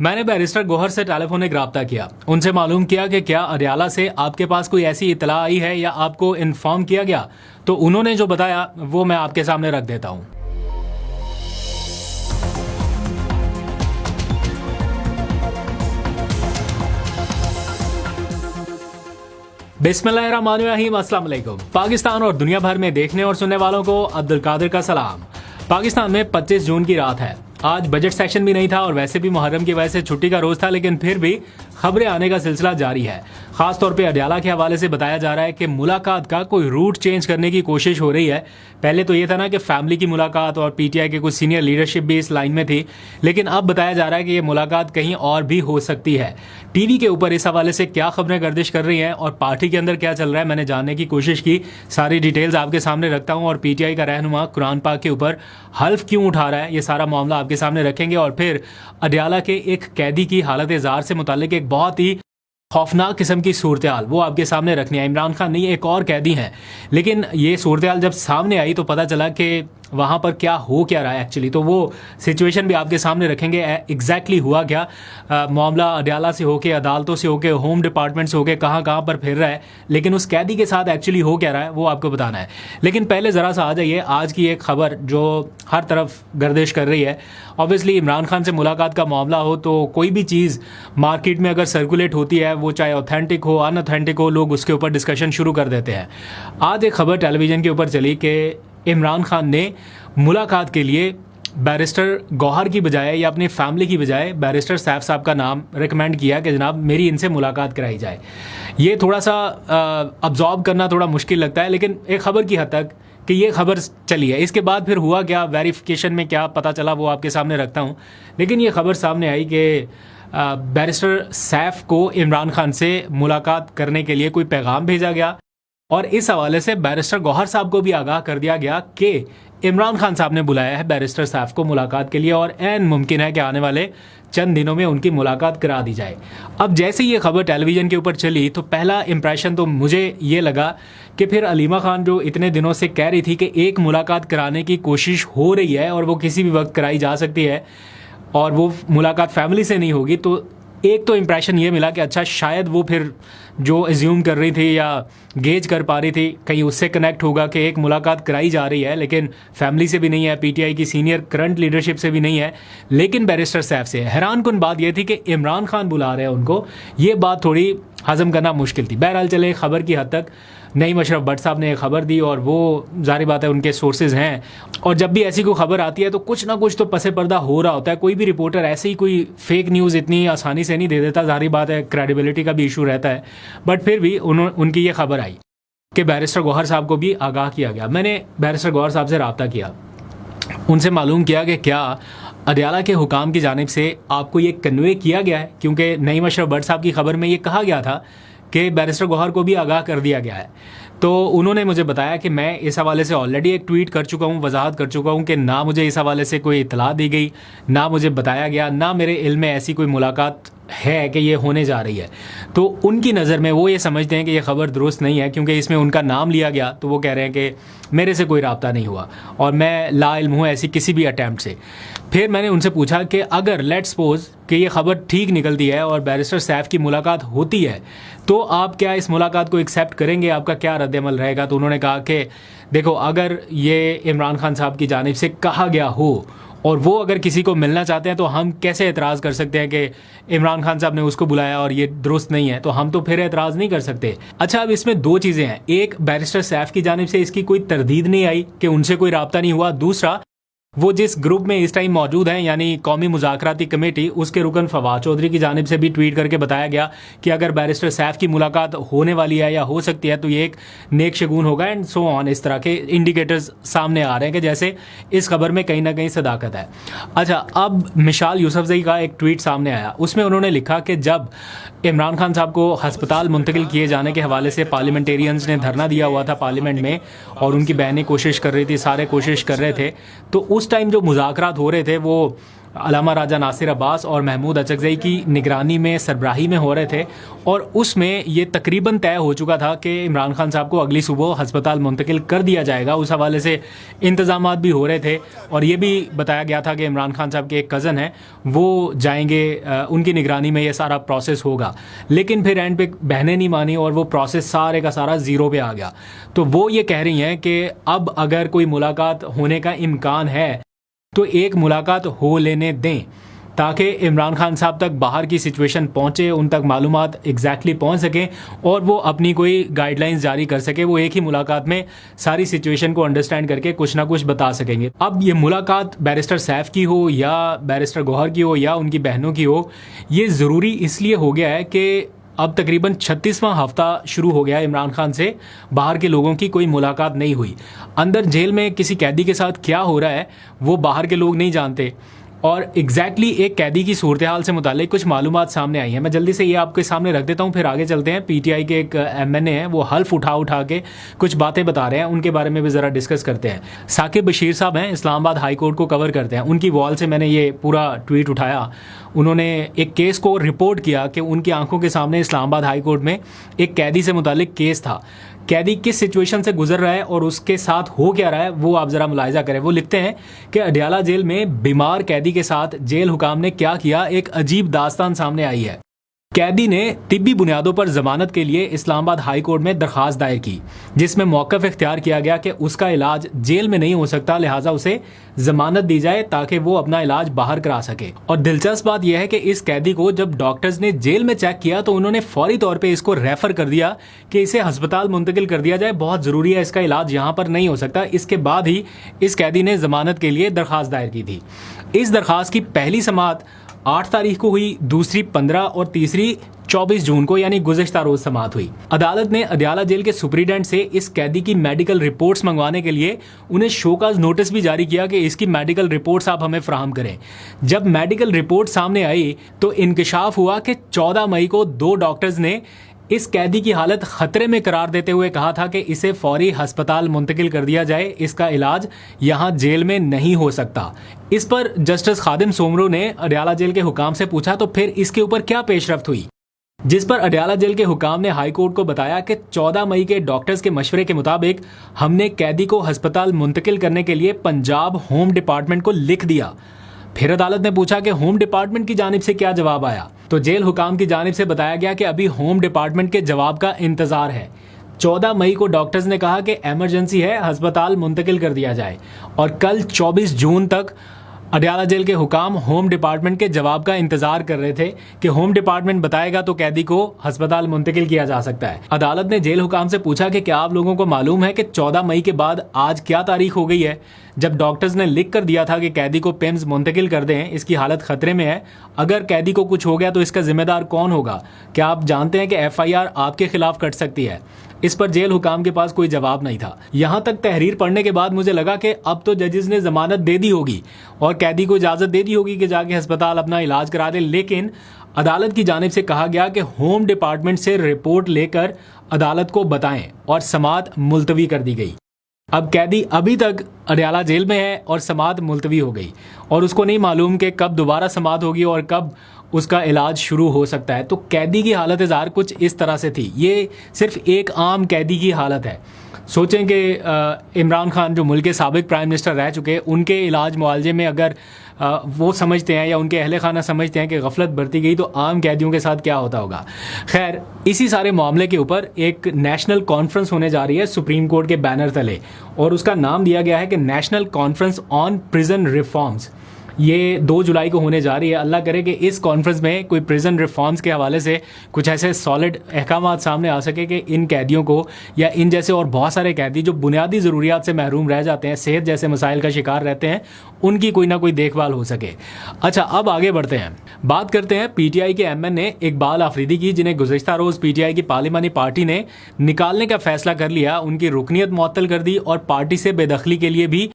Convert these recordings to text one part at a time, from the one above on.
मैंने बैरिस्टर गौहर से टेलीफोनिक रब्ता किया, उनसे मालूम किया कि क्या अडयाला से आपके पास कोई ऐसी इतला आई है या आपको इन्फॉर्म किया गया। तो उन्होंने जो बताया वो मैं आपके सामने रख देता हूँ। बिस्मिल्लाहिर्रहमानिर्रहीम, अस्सलाम वालेकुम। पाकिस्तान और दुनिया भर में देखने और सुनने वालों को अब्दुल कादिर का सलाम। पाकिस्तान में 25 जून की रात है। आज बजट सेशन भी नहीं था और वैसे भी मुहर्रम की वजह से छुट्टी का रोज था, लेकिन फिर भी खबरें आने का सिलसिला जारी है। खासतौर पे अडयाला के हवाले से बताया जा रहा है कि मुलाकात का कोई रूट चेंज करने की कोशिश हो रही है। पहले तो ये था ना कि फैमिली की मुलाकात और पीटीआई के कुछ सीनियर लीडरशिप भी इस लाइन में थी, लेकिन अब बताया जा रहा है कि ये मुलाकात कहीं और भी हो सकती है। टीवी के ऊपर इस हवाले से क्या खबरें गर्दिश कर रही हैं और पार्टी के अंदर क्या चल रहा है, मैंने जानने की कोशिश की। सारी डिटेल्स आपके सामने रखता हूं और पीटीआई का रहनुमा कुरान पाक के ऊपर हल्फ क्यों उठा रहा है, ये सारा मामला आपके सामने रखेंगे। और फिर अडयाला के एक कैदी की हालत जार से मुतालिक एक बहुत ही खौफनाक किस्म की सूरत हाल वो आपके सामने रखनी है। इमरान खान नहीं, एक और कैदी हैं, लेकिन ये सूरत हाल जब सामने आई तो पता चला कि वहाँ पर क्या रहा है एक्चुअली। तो वो सिचुएशन भी आपके सामने रखेंगे, एग्जैक्टली हुआ क्या। मामला अडयाला से होके, अदालतों से होके, होम डिपार्टमेंट से होके कहाँ पर फिर रहा है, लेकिन उस कैदी के साथ एक्चुअली हो क्या रहा है वो आपको बताना है। लेकिन पहले ज़रा सा आ जाइए आज की एक खबर जो हर तरफ गर्दिश कर रही है। ऑब्वियसली इमरान खान से मुलाकात का मामला हो तो कोई भी चीज़ मार्केट में अगर सर्कुलेट होती है, वो चाहे ऑथेंटिक हो अनऑथेंटिक हो, लोग उसके ऊपर डिस्कशन शुरू कर देते हैं। आज एक खबर टेलीविज़न के ऊपर चली कि इमरान खान ने मुलाकात के लिए बैरिस्टर गौहर की बजाय या अपनी फैमिली की बजाय बैरिस्टर सैफ साहब का नाम रिकमेंड किया कि जनाब मेरी इनसे मुलाकात कराई जाए। ये थोड़ा सा अब्जॉर्ब करना थोड़ा मुश्किल लगता है, लेकिन एक खबर की हद तक कि ये खबर चली है। इसके बाद फिर हुआ क्या, वेरिफिकेशन में क्या पता चला, वो आपके सामने रखता हूँ। लेकिन ये खबर सामने आई कि बैरिस्टर सैफ को इमरान खान से मुलाकात करने के लिए कोई पैगाम भेजा गया और इस हवाले से बैरिस्टर गौहर साहब को भी आगाह कर दिया गया कि इमरान खान साहब ने बुलाया है बैरिस्टर सैफ को मुलाकात के लिए और ऐन मुमकिन है कि आने वाले चंद दिनों में उनकी मुलाकात करा दी जाए। अब जैसे ये खबर टेलीविज़न के ऊपर चली तो पहला इंप्रेशन तो मुझे ये लगा कि फिर अलीमा खान जो इतने दिनों से कह रही थी कि एक मुलाकात कराने की कोशिश हो रही है और वो किसी भी वक्त कराई जा सकती है और वो मुलाकात फैमिली से नहीं होगी, तो एक तो इम्प्रेशन ये मिला कि अच्छा शायद वो फिर जो एज्यूम कर रही थी या गेज कर पा रही थी कहीं उससे कनेक्ट होगा कि एक मुलाकात कराई जा रही है, लेकिन फैमिली से भी नहीं है, पीटीआई की सीनियर करंट लीडरशिप से भी नहीं है, लेकिन बैरिस्टर सैफ से। हैरान कुन बात यह थी कि इमरान खान बुला रहे हैं उनको, ये बात थोड़ी हजम करना मुश्किल थी। बहरहाल चले खबर की हद तक नईम अशरफ भट्ट साहब ने खबर दी और वो जारी बात है उनके सोर्सेज हैं, और जब भी ऐसी कोई खबर आती है तो कुछ ना कुछ तो पसे पर्दा हो रहा होता है। कोई भी रिपोर्टर ऐसे ही कोई फेक न्यूज़ इतनी आसानी से नहीं दे देता, जारी बात है क्रेडिबिलिटी का भी इशू रहता है। बट फिर भी उनकी ये खबर आई कि बैरिस्टर गौहर साहब को भी आगाह किया गया। मैंने बैरिस्टर गौहर साहब से रब्ता किया, उनसे मालूम किया कि क्या अडयाला के हुकाम की जानिब से आपको ये कन्वे किया गया है, क्योंकि नईम अशरफ भट्ट साहब की खबर में ये कहा गया था कि बैरिस्टर गौहर को भी आगाह कर दिया गया है। तो उन्होंने मुझे बताया कि मैं इस हवाले से ऑलरेडी एक ट्वीट कर चुका हूँ, वजाहत कर चुका हूँ कि ना मुझे इस हवाले से कोई इतला दी गई, ना मुझे बताया गया, ना मेरे इल्म में ऐसी कोई मुलाकात है कि ये होने जा रही है। तो उनकी नज़र में वो ये समझते हैं कि ये खबर दुरुस्त नहीं है, क्योंकि इसमें उनका नाम लिया गया। तो वो कह रहे हैं कि मेरे से कोई रब्ता नहीं हुआ और मैं लाइल्म हूँ ऐसी किसी भी अटैम्प्ट से। फिर मैंने उनसे पूछा कि अगर लेट्स सपोज कि ये खबर ठीक निकलती है और बैरिस्टर सैफ की मुलाकात होती है तो आप क्या इस मुलाकात को एक्सेप्ट करेंगे, आपका क्या रद्द-ए-अमल रहेगा। तो उन्होंने कहा कि देखो, अगर ये इमरान खान साहब की जानिब से कहा गया हो और वो अगर किसी को मिलना चाहते हैं तो हम कैसे एतराज़ कर सकते हैं कि इमरान खान साहब ने उसको बुलाया और ये दुरुस्त नहीं है, तो हम तो फिर एतराज़ नहीं कर सकते। अच्छा, अब इसमें दो चीज़ें हैं, एक बैरिस्टर सैफ की जानिब से इसकी कोई तरदीद नहीं आई कि उनसे कोई रब्ता नहीं हुआ, दूसरा वो जिस ग्रुप में इस टाइम मौजूद हैं यानी कौमी मुज़ाकराती कमेटी, उसके रुकन फवाद चौधरी की जानिब से भी ट्वीट करके बताया गया कि अगर बैरिस्टर सैफ की मुलाकात होने वाली है या हो सकती है तो ये एक नेक शगुन होगा एंड सो ऑन। इस तरह के इंडिकेटर्स सामने आ रहे हैं कि जैसे इस खबर में कहीं ना कहीं सदाकत है। अच्छा, अब मिशाल यूसुफजई का एक ट्वीट सामने आया, उसमें उन्होंने लिखा कि जब इमरान खान साहब को हस्पताल मुंतकिल किए जाने के हवाले से पार्लियामेंटेरियंस ने धरना दिया हुआ था पार्लियामेंट में और उनकी बहनें कोशिश कर रही थी, सारे कोशिश कर रहे थे, तो उस टाइम जो मुज़ाकरात हो रहे थे वो अलामा राजा नासिर अब्बास और महमूद अचकज़ई की निगरानी में सरबराही में हो रहे थे, और उसमें ये तकरीबन तय हो चुका था कि इमरान खान साहब को अगली सुबह हस्पताल मुंतकिल कर दिया जाएगा। उस हवाले से इंतज़ामात भी हो रहे थे, और ये भी बताया गया था कि इमरान खान साहब के एक कज़न हैं, वो जाएंगे, उनकी निगरानी में ये सारा प्रोसेस होगा। लेकिन फिर एंड पे बहनें नहीं मानी और वो प्रोसेस सारे का सारा ज़ीरो पे आ गया। तो वो ये कह रही हैं कि अब अगर कोई मुलाकात होने का इम्कान है तो एक मुलाकात हो लेने दें, ताकि इमरान खान साहब तक बाहर की सिचुएशन पहुंचे, उन तक मालूमात एग्जैक्टली पहुंच सकें और वो अपनी कोई गाइडलाइंस जारी कर सके। वो एक ही मुलाकात में सारी सिचुएशन को अंडरस्टैंड करके कुछ ना कुछ बता सकेंगे। अब ये मुलाकात बैरिस्टर सैफ की हो या बैरिस्टर गौहर की हो या उनकी बहनों की हो, ये ज़रूरी इसलिए हो गया है कि अब तकरीबन 36वां हफ्ता शुरू हो गया है इमरान खान से बाहर के लोगों की कोई मुलाकात नहीं हुई। अंदर जेल में किसी कैदी के साथ क्या हो रहा है वो बाहर के लोग नहीं जानते, और एग्जैक्टली एक कैदी की सूरत हाल से मुतालिक कुछ मालूमात सामने आई हैं। मैं जल्दी से ये आपके सामने रख देता हूँ, फिर आगे चलते हैं। पीटीआई के एक एमएनए हैं, वो हल्फ उठा के कुछ बातें बता रहे हैं, उनके बारे में भी ज़रा डिस्कस करते हैं। साकिब बशीर साहब हैं, इस्लामाबाद हाई कोर्ट को कवर करते हैं। उनकी वॉल से मैंने ये पूरा ट्वीट उठाया। उन्होंने एक केस को रिपोर्ट किया कि उनकी आंखों के सामने इस्लामाबाद हाई कोर्ट में एक कैदी से मुतालिक केस था। कैदी किस सिचुएशन से गुजर रहा है और उसके साथ हो क्या रहा है वो आप ज़रा मुलाहिजा करें। वो लिखते हैं कि अडयाला जेल में बीमार कैदी के साथ जेल हुकाम ने क्या किया, एक अजीब दास्तान सामने आई है। कैदी ने तिब्बी बुनियादों पर जमानत के लिए इस्लामाबाद हाई कोर्ट में दरख्वास्त दायर की, जिसमें मौक़िफ़ इख्तियार किया गया कि उसका इलाज जेल में नहीं हो सकता, लिहाजा उसे जमानत दी जाए ताकि वो अपना इलाज बाहर करा सके। और दिलचस्प बात यह है कि इस कैदी को जब डॉक्टर्स ने जेल में चेक किया तो उन्होंने फौरी तौर पर इसको रेफर कर दिया कि इसे हस्पताल मुंतकिल कर दिया जाए, बहुत ज़रूरी है, इसका इलाज यहाँ पर नहीं हो सकता। इसके बाद ही इस कैदी ने जमानत के लिए दरख्वास्त दायर की थी। इस दरख्वास्त की पहली समाअत 8 तारीख को हुई, दूसरी 15 और तीसरी 24 जून को, यानी गुज़िश्ता रोज समाअत हुई। अदालत ने अडयाला जेल के सुपरिटेंडेंट से इस कैदी की मेडिकल रिपोर्ट्स मंगवाने के लिए उन्हें शोकाज नोटिस भी जारी किया कि इसकी मेडिकल रिपोर्ट्स आप हमें फराहम करें। जब मेडिकल रिपोर्ट सामने आई तो इंकशाफ हुआ कि 14 मई को 2 डॉक्टर्स ने इस कैदी की हालत खतरे में करार देते हुए कहा था कि इसे फौरी हस्पताल मुंतकिल कर दिया जाए, इसका इलाज यहाँ जेल में नहीं हो सकता। इस पर जस्टिस खादिम सोमरो ने अडयाला जेल के हुकाम से पूछा तो फिर इसके ऊपर क्या पेशरफ्त हुई, जिस पर अडयाला जेल के हुकाम ने हाई कोर्ट को बताया कि 14 मई के डॉक्टर्स के मशवरे के मुताबिक हमने कैदी को हस्पताल मुंतकिल करने के लिए पंजाब होम डिपार्टमेंट को लिख दिया। फिर अदालत ने पूछा कि होम डिपार्टमेंट की जानिब से क्या जवाब आया, तो जेल हुकाम की जानिब से बताया गया कि अभी होम डिपार्टमेंट के जवाब का इंतजार है। 14 मई को डॉक्टर्स ने कहा कि इमरजेंसी है, हस्पताल मुंतकिल कर दिया जाए, और कल 24 जून तक अडयाला जेल के हुकाम होम डिपार्टमेंट के जवाब का इंतजार कर रहे थे कि होम डिपार्टमेंट बताएगा तो कैदी को हस्पताल मुंतकिल किया जा सकता है। अदालत ने जेल हुकाम से पूछा कि क्या आप लोगों को मालूम है कि 14 मई के बाद आज क्या तारीख हो गई है, जब डॉक्टर्स ने लिख कर दिया था कि कैदी को पिम्स मुंतकिल कर दें, इसकी हालत खतरे में है, अगर कैदी को कुछ हो गया तो इसका जिम्मेदार कौन होगा? क्या आप जानते हैं कि FIR आपके खिलाफ कट सकती है? इस पर जेल हुकाम के पास कोई जवाब नहीं था। यहाँ तक तहरीर पढ़ने के बाद मुझे लगा कि अब तो जजेस ने जमानत दे दी होगी और कैदी को इजाज़त दे दी होगी कि जाके अस्पताल अपना इलाज करा दे, लेकिन अदालत की जानिब से कहा गया कि होम डिपार्टमेंट से रिपोर्ट लेकर अदालत को बताएं, और समाअत मुलतवी कर दी गई। अब कैदी अभी तक अडयाला जेल में है और समाअत मुलतवी हो गई, और उसको नहीं मालूम कि कब दोबारा समाअत होगी और कब उसका इलाज शुरू हो सकता है। तो कैदी की हालत ज़ाहिर कुछ इस तरह से थी। ये सिर्फ एक आम कैदी की हालत है। सोचें कि इमरान खान जो मुल्क के साबिक प्राइम मिनिस्टर रह चुके, उनके इलाज मुआलजे में अगर वो समझते हैं या उनके अहले खाना समझते हैं कि गफलत बरती गई, तो आम कैदियों के साथ क्या होता होगा। खैर, इसी सारे मामले के ऊपर एक नेशनल कॉन्फ्रेंस होने जा रही है सुप्रीम कोर्ट के बैनर तले, और उसका नाम दिया गया है कि national conference on prison reforms. ये 2 जुलाई को होने जा रही है। अल्लाह करे कि इस कॉन्फ्रेंस में कोई प्रिजन रिफॉर्म्स के हवाले से कुछ ऐसे सॉलिड अहकामात सामने आ सके कि इन कैदियों को या इन जैसे और बहुत सारे कैदी जो बुनियादी ज़रूरियात से महरूम रह जाते हैं, सेहत जैसे मसाइल का शिकार रहते हैं, उनकी कोई ना कोई देखभाल हो सके। अच्छा, अब आगे बढ़ते हैं, बात करते हैं PTI के MN ने इकबाल आफरीदी की, जिन्हें गुज़िश्ता रोज़ PTI की पार्लिमानी पार्टी ने निकालने का फैसला कर लिया। उनकी रुकनीत मुअत्तल कर दी और पार्टी से बेदखली के लिए भी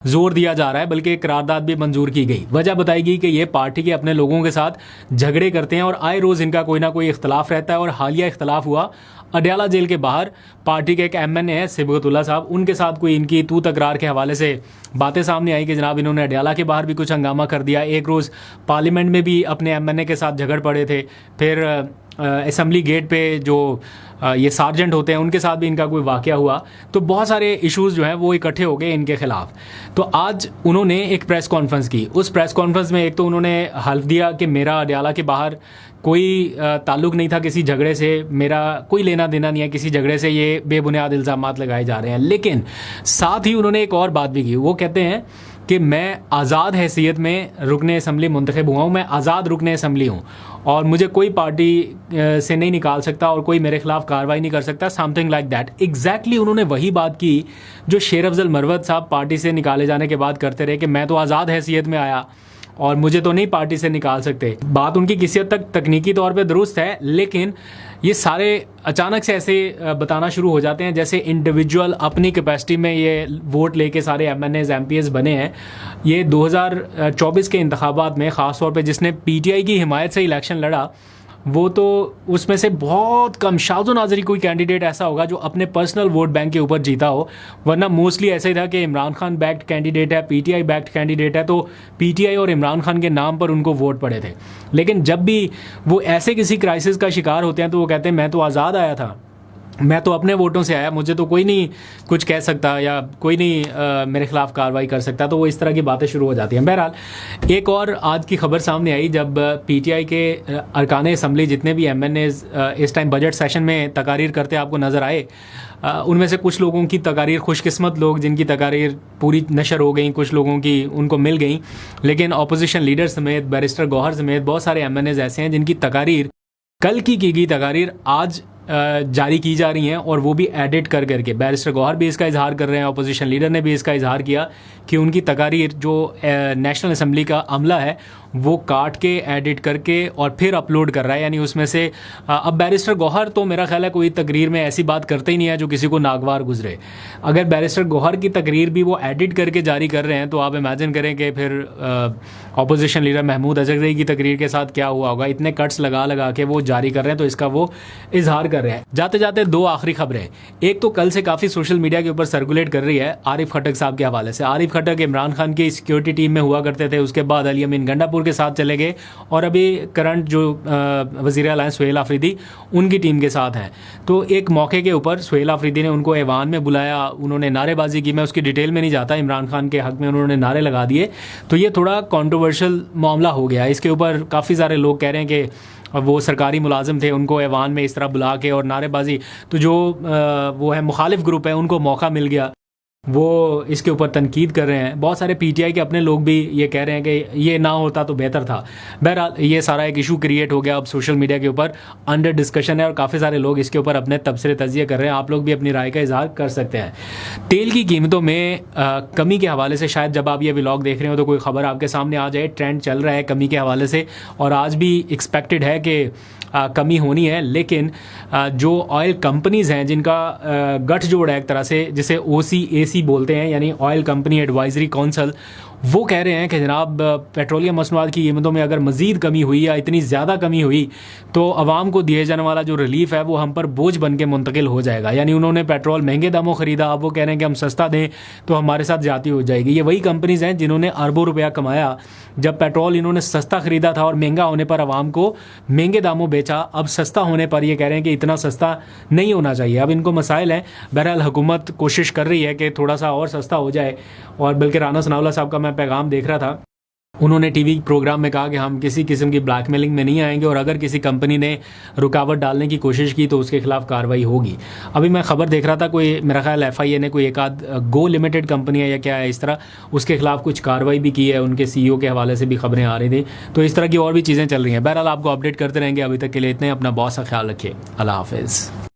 जोर दिया जा रहा है, बल्कि एक करारदाद भी मंजूर की गई। वजह बताई गई कि ये पार्टी के अपने लोगों के साथ झगड़े करते हैं और आए रोज़ इनका कोई ना कोई इख्तलाफ रहता है। और हालिया इख्तलाफ हुआ अडयाला जेल के बाहर, पार्टी के एक MNA है सिबगतुल्ला साहब, उनके साथ कोई इनकी तू तकरार के हवाले से बातें सामने आई कि जनाब इन्होंने अडयाला के बाहर भी कुछ हंगामा कर दिया। एक रोज़ पार्लियामेंट में भी अपने MNA के साथ झगड़ पड़े थे। फिर असम्बली गेट पे जो ये सार्जेंट होते हैं उनके साथ भी इनका कोई वाक़या हुआ। तो बहुत सारे इश्यूज़ जो हैं वो इकट्ठे हो गए इनके ख़िलाफ़। तो आज उन्होंने एक प्रेस कॉन्फ्रेंस की। उस प्रेस कॉन्फ्रेंस में एक तो उन्होंने हल्फ दिया कि मेरा अडयाला के बाहर कोई ताल्लुक़ नहीं था किसी झगड़े से, मेरा कोई लेना देना नहीं है किसी झगड़े से, ये बेबुनियाद इल्ज़ामात लगाए जा रहे हैं। लेकिन साथ ही उन्होंने एक और बात भी की। वो कहते हैं कि मैं आज़ाद हैसियत में रुकने असम्बली मुंतखब हुआ हूँ, मैं आज़ाद रुकने असम्बली हूँ और मुझे कोई पार्टी से नहीं निकाल सकता और कोई मेरे खिलाफ कार्रवाई नहीं कर सकता, समथिंग लाइक दैट। एग्जैक्टली उन्होंने वही बात की जो शेर अफजल मरवत साहब पार्टी से निकाले जाने के बाद करते रहे कि मैं तो आज़ाद हैसियत में आया और मुझे तो नहीं पार्टी से निकाल सकते। बात उनकी किसी हद तक तकनीकी तौर पे दुरुस्त है, लेकिन ये सारे अचानक से ऐसे बताना शुरू हो जाते हैं जैसे इंडिविजुअल अपनी कैपेसिटी में ये वोट लेके सारे MNAs MPs बने हैं। ये 2024 के इंतखाबात में ख़ास तौर पे जिसने PTI की हिमायत से इलेक्शन लड़ा, वो तो उसमें से बहुत कम शाज़ो नाज़री कोई कैंडिडेट ऐसा होगा जो अपने पर्सनल वोट बैंक के ऊपर जीता हो, वरना मोस्टली ऐसा ही था कि इमरान खान बैक्ड कैंडिडेट है, PTI बैक्ड कैंडिडेट है, तो PTI और इमरान खान के नाम पर उनको वोट पड़े थे। लेकिन जब भी वो ऐसे किसी क्राइसिस का शिकार होते हैं तो वो कहते हैं मैं तो आज़ाद आया था, मैं तो अपने वोटों से आया, मुझे तो कोई नहीं कुछ कह सकता या कोई नहीं मेरे खिलाफ कार्रवाई कर सकता। तो वो इस तरह की बातें शुरू हो जाती हैं। बहरहाल एक और आज की खबर सामने आई जब PTI के अरकान असम्बली जितने भी MNAs इस टाइम बजट सेशन में तकारीर करते आपको नज़र आए, उनमें से कुछ लोगों की तकारीर, खुशकिस्मत लोग जिनकी तकारीर पूरी नशर हो गई, कुछ लोगों की उनको मिल गई, लेकिन अपोजिशन लीडर समेत, बैरिस्टर गौहर समेत बहुत सारे MNAs ऐसे हैं जिनकी तकारीर कल की गई तकारीर आज जारी की जा रही हैं और वो भी एडिट कर करके। बैरिस्टर गौहर भी इसका इजहार कर रहे हैं, अपोजिशन लीडर ने भी इसका इजहार किया कि उनकी तकारीर जो नेशनल असम्बली का अमला है वो काट के एडिट करके और फिर अपलोड कर रहा है। यानी उसमें से अब बैरिस्टर गौहर तो मेरा ख्याल है कोई तकरीर में ऐसी बात करते ही नहीं है जो किसी को नागवार गुजरे। अगर बैरिस्टर गौहर की तकरीर भी वो एडिट करके जारी कर रहे हैं तो आप इमेजिन करें कि फिर अपोजिशन लीडर महमूद अजहरी की तकरीर के साथ क्या हुआ होगा। इतने कट्स लगा लगा के वो जारी कर रहे हैं तो इसका वो इजहार कर रहे हैं। जाते जाते दो आखिरी खबरें। एक तो कल से काफ़ी सोशल मीडिया के ऊपर सर्कुलेट कर रही है आरिफ खटक साहब के हवाले से। आरिफ खटक इमरान खान की सिक्योरिटी टीम में हुआ करते थे, उसके बाद अली अमीन गंडापुर के साथ चले गए और अभी करंट जो वज़ीर आला सुहेल आफरीदी उनकी टीम के साथ हैं। तो एक मौके के ऊपर सुहेल आफरीदी ने उनको ऐवान में बुलाया, उन्होंने नारेबाजी की। मैं उसकी डिटेल में नहीं जाता, इमरान खान के हक़ में उन्होंने नारे लगा दिए। तो ये थोड़ा कॉन्ट्रोवर्शियल मामला हो गया। इसके ऊपर काफ़ी सारे लोग कह रहे हैं कि वो सरकारी मुलाजिम थे, उनको ऐवान में इस तरह बुला के और नारेबाजी, तो जो वो है मुखालिफ ग्रुप है उनको मौका मिल गया, वो इसके ऊपर तनकीद कर रहे हैं। बहुत सारे PTI के अपने लोग भी ये कह रहे हैं कि ये ना होता तो बेहतर था। बहरहाल ये सारा एक इशू क्रिएट हो गया, अब सोशल मीडिया के ऊपर अंडर डिस्कशन है और काफ़ी सारे लोग इसके ऊपर अपने तबसरे तजिए कर रहे हैं। आप लोग भी अपनी राय का इजहार कर सकते हैं। तेल की कीमतों में कमी के हवाले से शायद जब आप ये व्लॉग देख रहे हो तो कोई ख़बर आपके सामने आ जाए। ट्रेंड चल रहा है कमी के हवाले से और आज भी एक्सपेक्टेड है कि कमी होनी है। लेकिन जो ऑयल कंपनीज़ हैं जिनका गठजोड़ है एक तरह से, जिसे OCAC बोलते हैं, यानी ऑयल कंपनी एडवाइजरी काउंसिल, वो कह रहे हैं कि जनाब पेट्रोलियम मसनूआत की कीमतों में अगर मज़ीद कमी हुई या इतनी ज़्यादा कमी हुई तो आवाम को दिए जाने वाला जो रिलीफ है वो हम पर बोझ बन के मुंतकिल हो जाएगा। यानी उन्होंने पेट्रोल महंगे दामों ख़रीदा, अब वो कह रहे हैं कि हम सस्ता दें तो हमारे साथ ज़्यादती हो जाएगी। ये वही कंपनीज़ हैं जिन्होंने अरबों रुपया कमाया जब पेट्रोल इन्होंने सस्ता ख़रीदा था और महंगा होने पर आवाम को महंगे दामों बेचा। अब सस्ता होने पर ये कह रहे हैं कि इतना सस्ता नहीं होना चाहिए। अब इनको मसाइल हैं। बहरहाल हुकूमत कोशिश कर रही है कि थोड़ा सा और सस्ता हो जाए। और बल्कि राना सनाउल्लाह साहब का मैं पैगाम देख रहा था, उन्होंने टीवी प्रोग्राम में कहा कि हम किसी किस्म की ब्लैकमेलिंग में नहीं आएंगे और अगर किसी कंपनी ने रुकावट डालने की कोशिश की तो उसके खिलाफ कार्रवाई होगी। अभी मैं खबर देख रहा था, कोई मेरा ख्याल FIA ने कोई एक आध गो लिमिटेड कंपनी है या क्या है इस तरह, उसके खिलाफ कुछ कार्रवाई भी की है। उनके CEO के हवाले से भी खबरें आ रही थी। तो इस तरह की और भी चीज़ें चल रही हैं। बहरहाल आपको अपडेट करते रहेंगे। अभी तक के लिए इतने। अपना बहुत सा ख्याल रखिए। अल्लाह हाफिज़।